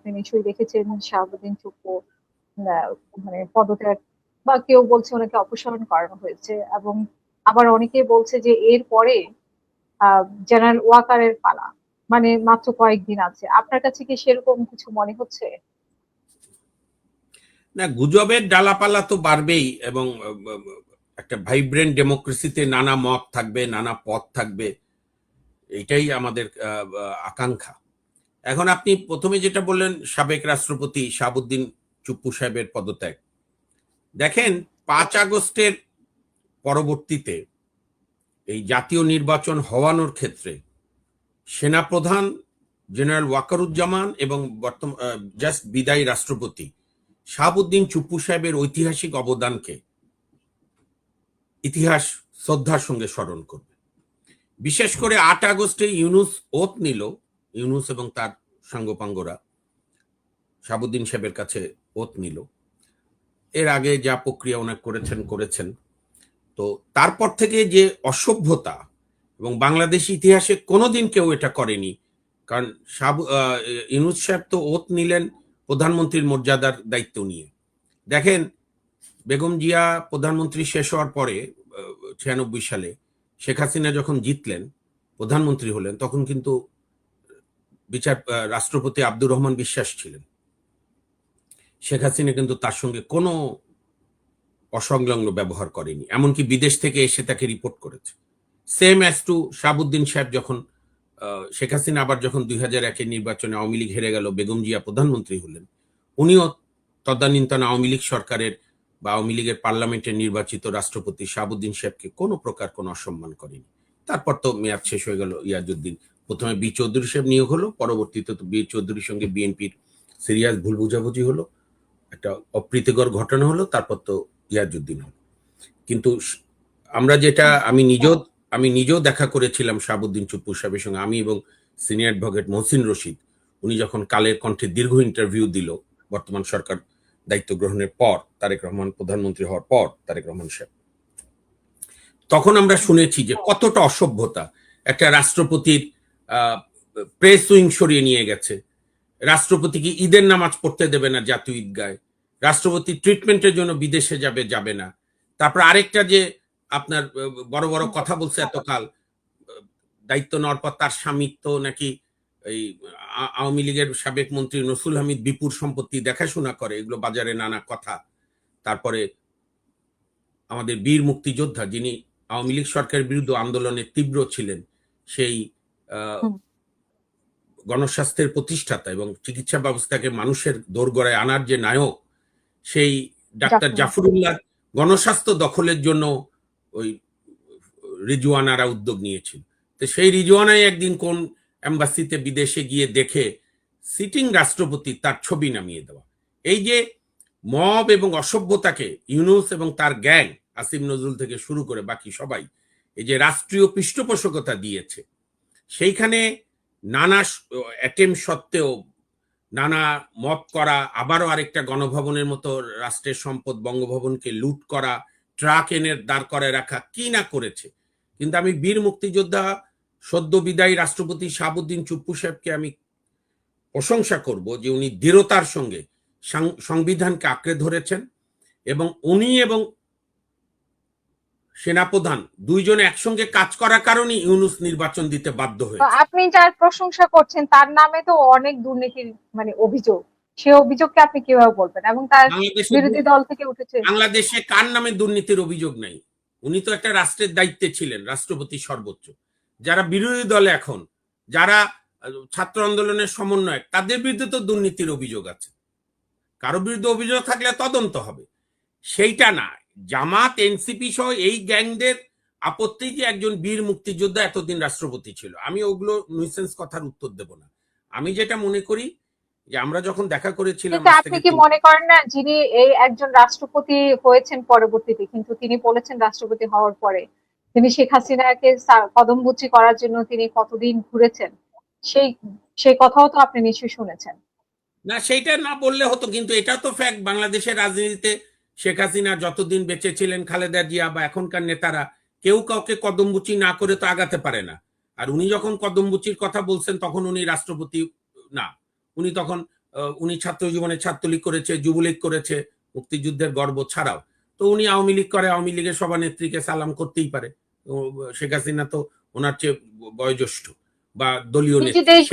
আপনি নিশ্চয়ই দেখেছেন শাহাবুদ্দিন চুপ্পু মানে পদত্যাগ বা কেউ বলছে ওনাকে অপসারণ করানো হয়েছে, এবং আবার অনেকে বলছে যে এর পরে জেনারেল ওয়াকারের পালা, মানে মাত্র কয়েকদিন আছে। আপনার কাছে কি সেরকম কিছু মনে হচ্ছে? না, গুজবের ডালাপালা তো বাড়বেই, এবং একটা ভাইব্রেন্ট ডেমোক্রেসিতে নানা মত থাকবে, নানা পথ থাকবে, এটাই আমাদের আকাঙ্ক্ষা। এখন আপনি প্রথমে যেটা বললেন সাবেক রাষ্ট্রপতি শাহাবুদ্দিন চুপ্পু সাহেবের পদত্যাগ, দেখেন 5 আগস্টের পরবর্তীতে এই জাতীয় নির্বাচন হওয়ানোর ক্ষেত্রে সেনাপ্রধান জেনারেল ওয়াকারুজ্জামান এবং বর্তমান জাস্ট বিদায়ী রাষ্ট্রপতি শাহাবুদ্দিন চুপ্পু সাহেবের ঐতিহাসিক অবদানকে ইতিহাস শ্রদ্ধার সঙ্গে স্মরণ করবে। বিশেষ করে 8 আগস্টে ইউনূস ওথ নিল, ইউনূস এবং তার সাঙ্গপাঙ্গরা শাহাবুদ্দিন সাহেবের কাছে ওথ নিল। এর আগে যা প্রক্রিয়া ওনার করেছেন, তো তারপর থেকে যে অসভ্যতা, এবং বাংলাদেশ ইতিহাসে কোনোদিন কেউ এটা করেনি। কারণ ইউনূস সাহেব তো ওথ নিলেন প্রধানমন্ত্রীর মর্যাদার দায়িত্ব নিয়ে। দেখেন, বেগম জিয়া প্রধানমন্ত্রী শেষ হওয়ার পরে 96 সালে শেখ হাসিনা যখন জিতলেন, প্রধানমন্ত্রী হলেন, তখন কিন্তু রাষ্ট্রপতি আব্দুর রহমান বিশ্বাস ছিলেন। শেখ হাসিনা কিন্তু তার সঙ্গে কোনো অসংলগ্ন ব্যবহার করেনি, এমনকি বিদেশ থেকে এসে তাকে রিপোর্ট করেছে। সেম অ্যাজ টু শাহাবুদ্দিন সাহেব যখন শেখ হাসিনা আবার যখন 2001-এর নির্বাচনে আওয়ামী লীগ হেরে গেল, বেগম জিয়া প্রধানমন্ত্রী হলেন, উনিও তদানীন্তন আওয়ামী লীগ সরকারের বা আওয়ামী লীগের পার্লামেন্টের নির্বাচিত রাষ্ট্রপতি শাহাবুদ্দিন সাহেবকে কোনো প্রকার কোনো অসম্মান করেনি। তারপর তো মেয়াদ শেষ হয়ে গেল ইয়াজউদ্দিন, প্রথমে বি চৌধুরী সাহেব নিয়োগ হলো, পরবর্তীতে তো বি চৌধুরীর সঙ্গে বিএনপির সিরিয়াস ভুল বুঝাবুঝি হলো, একটা অপ্রীতিকর ঘটনা হলো, তারপর তো ইয়াজউদ্দিন হলো। কিন্তু আমরা যেটা আমি নিজেও দেখা করেছিলাম শাহাবুদ্দিন চুপ্পু সাহেবের সঙ্গে, আমি এবং সিনিয়র অ্যাডভোকেট মহসিন রশিদ, উনি যখন কালের কণ্ঠে দীর্ঘ ইন্টারভিউ দিল বর্তমান সরকার দায়িত্ব গ্রহণের পর, তারেক রহমান প্রধানমন্ত্রী হওয়ার পর, তারেক রহমান সাহেব, তখন আমরা শুনেছি যে কতটা অসভ্যতা। একটা রাষ্ট্রপতির প্রেস উইং সরিয়ে নিয়ে গেছে, রাষ্ট্রপতিকে ঈদের নামাজ পড়তে দেবে না জাতীয় ঈদগায়, রাষ্ট্রপতি ট্রিটমেন্টের জন্য বিদেশে যাবে না। তারপর আরেকটা যে আপনার বড় বড় কথা বলছে এতকাল, দায়িত্ব নেওয়ার পর তার স্বামী তো নাকি এই আওয়ামী লীগের সাবেক মন্ত্রী নসরুল হামিদ বিপুল সম্পত্তি দেখাশোনা করে, এগুলো বাজারে নানা কথা। তারপরে আমাদের বীর মুক্তিযোদ্ধা যিনি আওয়ামী লীগ সরকারের বিরুদ্ধে আন্দোলনে তীব্র ছিলেন, সেই গণস্বাস্থ্যের প্রতিষ্ঠাতা এবং চিকিৎসা ব্যবস্থাকে মানুষের দোরগোড়ায় আনার যে নায়ক, সেই ডাক্তার জাফরুল্লাহ গণস্বাস্থ্য দখলের জন্য ওই রিজওয়ানারা উদ্যোগ নিয়েছিল। তো সেই রিজওয়ানাই একদিন কোন এম্বাসিতে বিদেশে গিয়ে দেখে সিটিং রাষ্ট্রপতি তার ছবি নামিয়ে দেওয়া। এই যে মব এবং অসভ্যতাকে ইউনূস এবং তার গ্যাং, আসিফ নজরুল থেকে শুরু করে বাকি সবাই এই যে রাষ্ট্রীয় পৃষ্ঠপোষকতা দিয়েছে, সেইখানে নানা অ্যাটেম্প সত্ত্বেও নানা মব করা, আবারও আরেকটা গণভবনের মতো রাষ্ট্রের সম্পদ বঙ্গভবনকে লুট করা, ট্রাক এনে দাঁড় করে রাখা, কি না করেছে। কিন্তু আমি বীর মুক্তিযোদ্ধা সদ্য বিদায়ী রাষ্ট্রপতি শাহাবুদ্দিন চুপ্পু সাহেবকে আমি প্রশংসা করব যে উনি দৃঢ়তার সঙ্গে সংবিধানকে আঁকড়ে ধরেছেন, এবং উনি এবং সেনাপ্রধান দুইজনে একসঙ্গে কাজ করার কারণে ইউনূস নির্বাচন দিতে বাধ্য হয়েছে। আপনি যার প্রশংসা করছেন তার নামে তো অনেক দুর্নীতির মানে অভিযোগ, সে অভিযোগকে আপনি কিভাবে বলবেন? এবং তার বিরোধী দল থেকে উঠেছে। বাংলাদেশে কার নামে দুর্নীতির অভিযোগ নাই? উনি তো একটা রাষ্ট্রের দায়িত্বে ছিলেন, রাষ্ট্রপতি সর্বোচ্চ। যারা বিরোধী দলে এখন, যারা ছাত্র আন্দোলনের সমন্বয়ক, তাদের বিরুদ্ধে তো দুর্নীতির অভিযোগ আছে। কারো বিরুদ্ধে অভিযোগ থাকলে তদন্ত হবে, সেইটা না। জামাত, এনসিপি সহ এই গ্যাংদের আপত্তি যে একজন বীর মুক্তিযোদ্ধা এতদিন রাষ্ট্রপতি ছিল। আমি ওগুলো নিউসেন্স কথার উত্তর দেব না। আমি যেটা মনে করি যে আমরা যখন দেখা করেছিলাম, আপনি কি মনে করেন না যিনি এই একজন রাষ্ট্রপতি হয়েছেন পরবর্তীতে, কিন্তু তিনি বলেছেন রাষ্ট্রপতি হওয়ার পরে তিনি শেখ হাসিনাকে কদমবুচি করার জন্য তিনি কতদিন ঘুরেছেন, সেই কথাও তো আপনি নিশ্চয়ই শুনেছেন। না, সেইটা না বললে হতো, কিন্তু এটা তো ফ্যাক্ট। বাংলাদেশের রাজনীতিতে শেখ হাসিনা যতদিন বেঁচে ছিলেন, খালেদা জিয়া বা এখনকার নেতারা কেউ কাউকে কদমবুচি না করে তো আগাতে পারে না। আর উনি যখন কদমবুচির কথা বলছেন তখন উনি রাষ্ট্রপতি না, উনি তখন উনি ছাত্র জীবনে ছাত্রলীগ করেছে, যুবলীগ করেছে, মুক্তিযুদ্ধের গর্ব ছাড়াও। তো উনি আওয়ামী লীগ করে, আওয়ামী লীগের সভানেত্রীকে সালাম করতেই পারে। শেখ হাসিনা তো ওনার চেয়ে বয়োজ্যেষ্ঠ বা দলীয় এই যে নেত্রী, দেশ